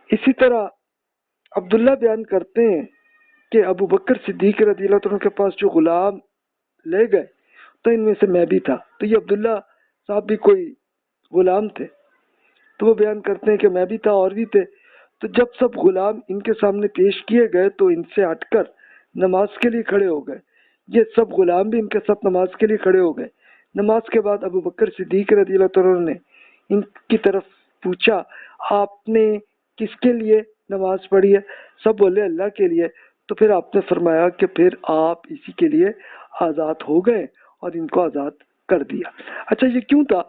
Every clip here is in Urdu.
اسی طرح عبداللہ بیان کرتے ہیں کہ ابو بکر صدیق رضی اللہ عنہ کے پاس جو غلام لے گئے تو ان میں سے میں بھی تھا. تو یہ عبداللہ صاحب بھی کوئی غلام تھے. تو وہ بیان کرتے ہیں کہ میں بھی تھا اور بھی تھے. تو جب سب غلام ان کے سامنے پیش کیے گئے تو ان سے ہٹ کر نماز کے لیے کھڑے ہو گئے. یہ سب غلام بھی ان کے ساتھ نماز کے لیے کھڑے ہو گئے. نماز کے بعد ابو بکر صدیق رضی اللہ عنہ نے ان کی طرف پوچھا آپ نے کس کے لیے نماز پڑھی ہے؟ سب بولے اللہ کے لیے. تو پھر آپ نے فرمایا کہ پھر آپ اسی کے لیے آزاد ہو گئے اور ان کو آزاد کر دیا. اچھا یہ کیوں تھا؟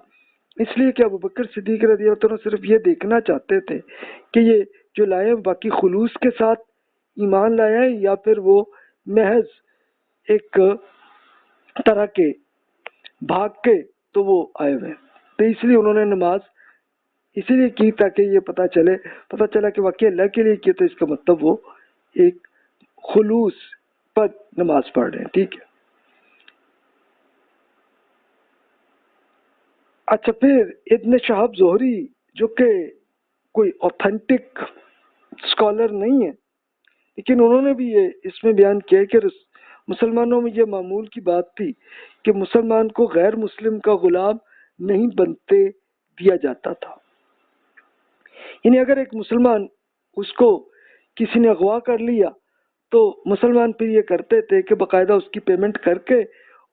اس لیے کہ ابو بکر صدیق رضی اللہ عنہ صرف یہ دیکھنا چاہتے تھے کہ یہ جو لائے باقی خلوص کے ساتھ ایمان لایا ہے یا پھر وہ محض ایک طرح کے بھاگ کے تو وہ آئے ہوئے. تو اس لیے انہوں نے نماز اسی لیے کی تاکہ یہ پتہ چلا کہ واقعی اللہ کے لیے کی، تو اس کا مطلب وہ ایک خلوص پر نماز پڑھ رہے ہیں. ٹھیک ہے. اچھا پھر ابن شہاب زہری جو کہ کوئی اوتھینٹک اسکالر نہیں ہے لیکن انہوں نے بھی یہ اس میں بیان کیا کہ مسلمانوں میں یہ معمول کی بات تھی کہ مسلمان کو غیر مسلم کا غلام نہیں بنتے دیا جاتا تھا. یعنی اگر ایک مسلمان اس کو کسی نے اغوا کر لیا تو مسلمان پھر یہ کرتے تھے کہ باقاعدہ اس کی پیمنٹ کر کے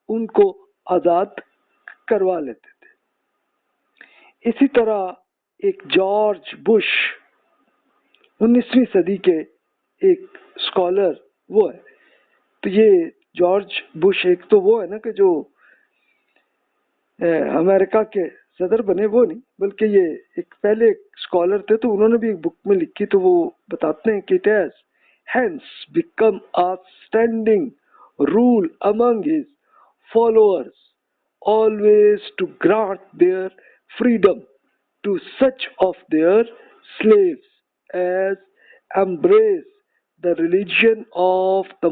ان کو آزاد کروا لیتے تھے. اسی طرح ایک جارج بش 19ویں صدی کے ایک اسکالر وہ ہے. تو یہ جارج بش ایک تو وہ ہے نا کہ جو امریکہ کے صدر بنے، وہ نہیں بلکہ یہ ایک پہلے اسکالر تھے. تو انہوں نے بھی ایک بک میں لکھی تو وہ بتاتے ہیں کہ it has hence become a standing rule among his followers always to grant their freedom to such of their slaves as embrace the religion of the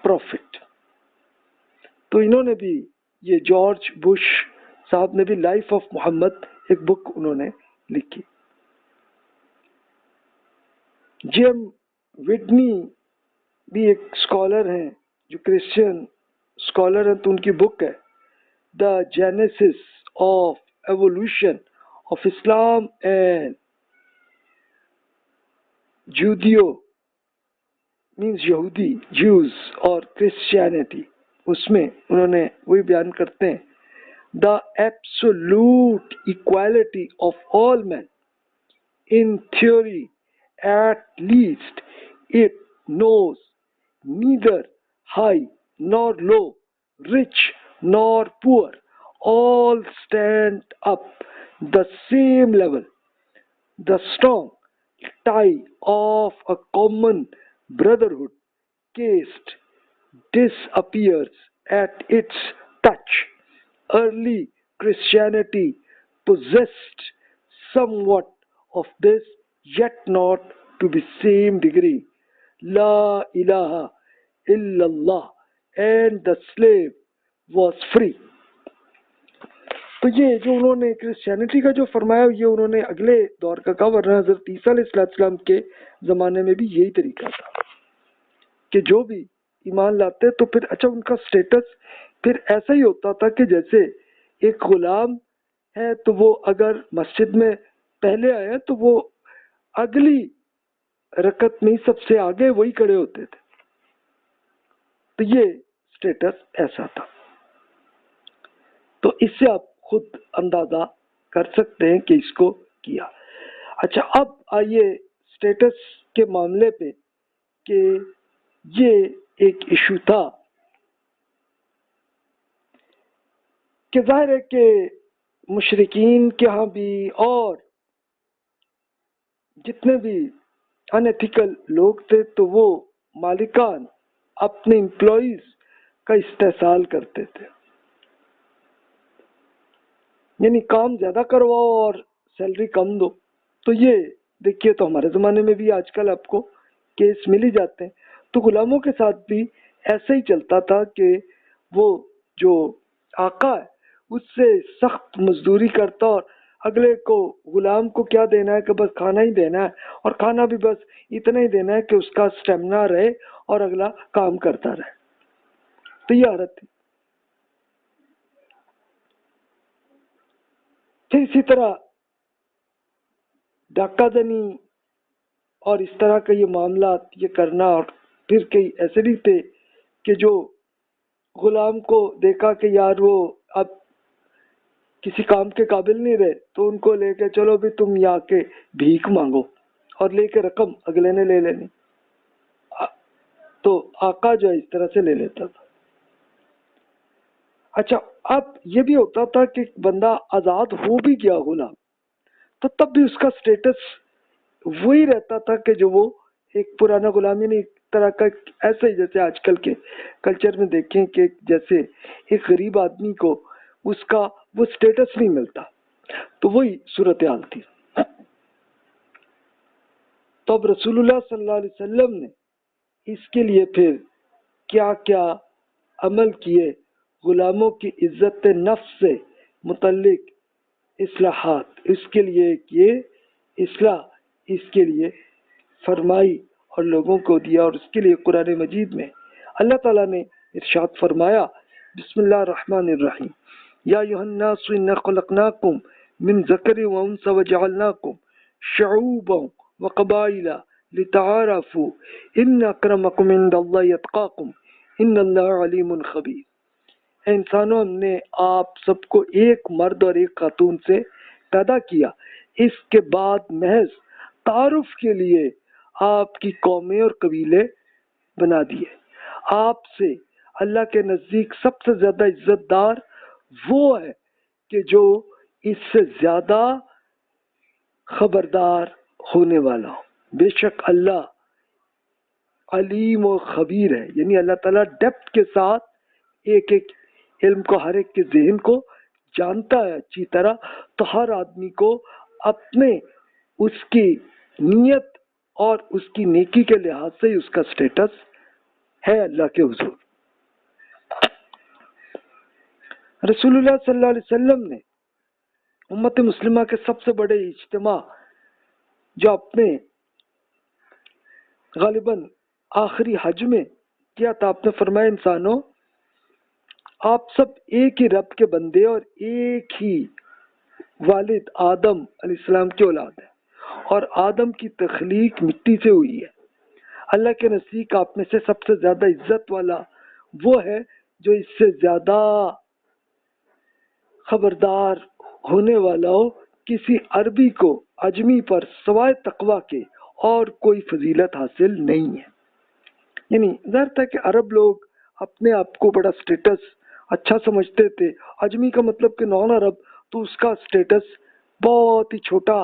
prophet. تو انہوں نے بھی یہ جارج بش صاحب نے بھی لائف آف محمد ایک بک انہوں نے لکھی. جیم وڈنی بھی ایک اسکالر ہیں جو کرسچین اسکالر ہیں. تو ان کی بک ہے the genesis of evolution of Islam and Judeo means یہودی جیوز اور کرسچینٹی. اس میں انہوں نے وہی بیان کرتے ہیں the absolute equality of all men. In theory, at least, it knows neither high nor low, rich nor poor. All stand up the same level. The strong tie of a common brotherhood caste disappears at its touch. Early Christianity possessed somewhat of this, yet not to the same degree. La ilaha illallah, and the slave was free. تو یہ جو انہوں نے کرسچینٹی کا جو فرمایا یہ انہوں نے اگلے دور کا کہا، ورنہ حضرت عیسیٰ علیہ السلام کے زمانے میں بھی یہی طریقہ تھا کہ جو بھی ایمان لاتے تو پھر اچھا ان کا سٹیٹس پھر ایسا ہی ہوتا تھا کہ جیسے ایک غلام ہے تو وہ اگر مسجد میں پہلے آیا تو وہ اگلی رکعت میں سب سے آگے وہی کھڑے ہوتے تھے. تو یہ سٹیٹس ایسا تھا. تو اس سے آپ خود اندازہ کر سکتے ہیں کہ اس کو کیا. اچھا اب آئیے سٹیٹس کے معاملے پہ کہ یہ ایک ایشو تھا کہ ظاہر ہے کہ مشرکین کے ہاں بھی اور جتنے بھی ان ایتھیکل لوگ تھے تو وہ مالکان اپنے امپلائیز کا استحصال کرتے تھے. یعنی کام زیادہ کرواؤ اور سیلری کم دو. تو یہ دیکھیے تو ہمارے زمانے میں بھی آج کل آپ کو کیس مل ہی جاتے ہیں. تو غلاموں کے ساتھ بھی ایسا ہی چلتا تھا کہ وہ جو آقا ہے اس سے سخت مزدوری کرتا اور اگلے کو غلام کو کیا دینا ہے کہ بس کھانا ہی دینا ہے، اور کھانا بھی بس اتنا ہی دینا ہے کہ اس کا اسٹیمنا رہے اور اگلا کام کرتا رہے. تو یہ عادت تھی. پھر اسی طرح ڈاکہ زنی اور اس طرح کا یہ معاملات یہ کرنا. اور پھر کئی ایسے بھی تھے کہ جو غلام کو دیکھا کہ یار وہ اب کسی کام کے قابل نہیں رہے تو ان کو لے کے چلو بھی تم یہاں کے بھیک مانگو، اور لے کے رقم اگلے نے لے لینی. تو آقا جو ہے اس طرح سے لے لیتا تھا. اچھا، اب یہ بھی ہوتا تھا کہ بندہ آزاد ہو بھی گیا غلام تو تب بھی اس کا سٹیٹس وہی رہتا تھا کہ جو وہ ایک پرانا غلام، یعنی ایک طرح کا ایسے ہی جیسے آج کل کے کلچر میں دیکھیں کہ جیسے ایک غریب آدمی کو اس کا وہ سٹیٹس نہیں ملتا، تو وہی صورتحال تھی. تو اب رسول اللہ صلی اللہ علیہ وسلم نے اس کے لیے پھر کیا کیا عمل کیے، غلاموں کی عزت نفس سے متعلق اصلاحات اس کے لیے کیے، اصلاح اس کے لیے فرمائی اور لوگوں کو دیا. اور اس کے لیے قرآن مجید میں اللہ تعالیٰ نے ارشاد فرمایا، بسم اللہ الرحمن الرحیم، یا ایھا الناس انا خلقناکم من ذکر و انثی وجعلناکم شعوبا وقبائل لتعارفوا ان اکرمکم عند اللہ اتقاکم ان اللہ علیم خبیر. اے انسانوں، ہم نے آپ سب کو ایک مرد اور ایک خاتون سے پیدا کیا، اس کے بعد محض تعارف کے لیے آپ کی قومیں اور قبیلے بنا دیے. آپ سے اللہ کے نزدیک سب سے زیادہ عزت دار وہ ہے کہ جو اس سے زیادہ خبردار ہونے والا ہو. بے شک اللہ علیم و خبیر ہے، یعنی اللہ تعالیٰ ڈیپتھ کے ساتھ ایک ایک علم کو، ہر ایک کے ذہن کو جانتا ہے اچھی طرح. تو ہر آدمی کو اپنے اس کی نیت اور اس کی نیکی کے لحاظ سے اس کا سٹیٹس ہے اللہ کے حضور. رسول اللہ صلی اللہ علیہ وسلم نے امت مسلمہ کے سب سے بڑے اجتماع جو اپنے غالباً آخری حج میں کیا تھا، آپ نے فرمایا انسانوں، آپ سب ایک ہی رب کے بندے اور ایک ہی والد آدم علیہ السلام کی اولاد ہے، اور آدم کی تخلیق مٹی سے ہوئی ہے. اللہ کے نزدیک آپ میں سے سب سے زیادہ عزت والا وہ ہے جو اس سے زیادہ خبردار ہونے والا ہو. کسی عربی کو عجمی پر سوائے تقوی کے اور کوئی فضیلت حاصل نہیں ہے. یعنی ظاہر تھا کہ عرب لوگ اپنے آپ کو بڑا سٹیٹس اچھا سمجھتے تھے. عجمی کا مطلب کہ نان عرب، تو اس کا سٹیٹس بہت ہی چھوٹا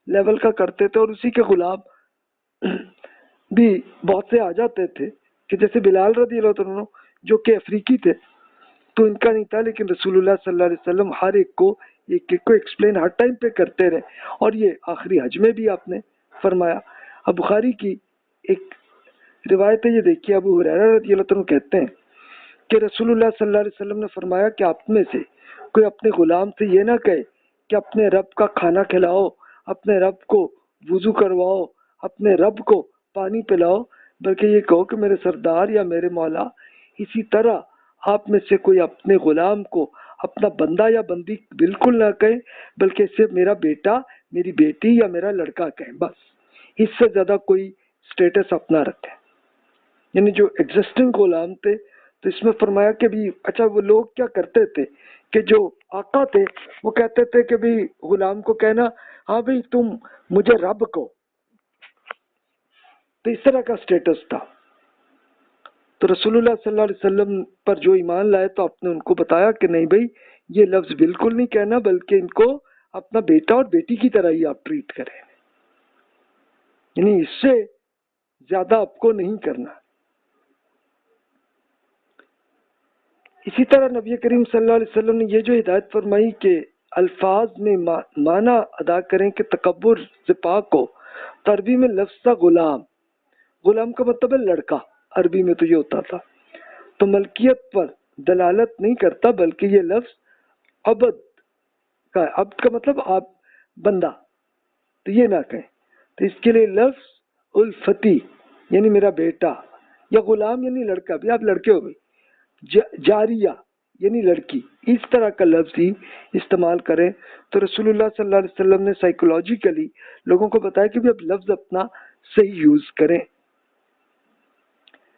لیول کا کرتے تھے، اور اسی کے غلام بھی بہت سے آ جاتے تھے کہ جیسے بلال رضی اللہ عنہ جو کہ افریقی تھے تو ان کا نہیں تھا، لیکن رسول اللہ صلی اللہ علیہ وسلم ہر ایک کو ایکسپلین ہر ٹائم پہ کرتے رہے، اور یہ آخری حج میں بھی آپ نے فرمایا. اب بخاری کی ایک روایت ہے، یہ دیکھیے، ابو ہریرہ رضی اللہ عنہ کہتے ہیں کہ رسول اللہ صلی اللہ علیہ وسلم نے فرمایا کہ آپ میں سے کوئی اپنے غلام سے یہ نہ کہے کہ اپنے رب کا کھانا کھلاؤ، اپنے رب کو وضو کرواؤ، اپنے رب کو پانی پلاؤ، بلکہ یہ کہو کہ میرے سردار یا میرے مولا. اسی طرح آپ میں سے کوئی اپنے غلام کو اپنا بندہ یا بندی بالکل نہ کہے، بلکہ اسے میرا بیٹا، میری بیٹی یا میرا لڑکا کہیں. بس اس سے زیادہ کوئی سٹیٹس اپنا رکھے. یعنی جو ایگزسٹنگ غلام تھے، تو اس میں فرمایا کہ بھی اچھا وہ لوگ کیا کرتے تھے کہ جو آقا تھے وہ کہتے تھے کہ بھی غلام کو کہنا ہاں بھئی تم مجھے رب کو، تو اس طرح کا سٹیٹس تھا. تو رسول اللہ صلی اللہ علیہ وسلم پر جو ایمان لائے تو آپ نے ان کو بتایا کہ نہیں بھائی یہ لفظ بالکل نہیں کہنا، بلکہ ان کو اپنا بیٹا اور بیٹی کی طرح ہی آپ ٹریٹ کریں، یعنی اس سے زیادہ آپ کو نہیں کرنا. اسی طرح نبی کریم صلی اللہ علیہ وسلم نے یہ جو ہدایت فرمائی کہ الفاظ میں معنی ادا کریں کہ تکبر سے پاک ہو. تو عربی میں لفظ تھا غلام. غلام کا مطلب ہے لڑکا، عربی میں تو یہ ہوتا تھا. تو ملکیت پر دلالت نہیں کرتا، بلکہ یہ لفظ عبد کا ہے. عبد کا مطلب آپ بندہ، تو یہ نہ کہیں. تو اس کے لیے لفظ الفتی یعنی میرا بیٹا، یا غلام یعنی لڑکا، بھی آپ لڑکے ہو گئی، جاریہ یعنی لڑکی، اس طرح کا لفظ ہی استعمال کریں. تو رسول اللہ صلی اللہ علیہ وسلم نے سائیکولوجیکلی لوگوں کو بتایا کہ بھی اب لفظ اپنا صحیح یوز کریں.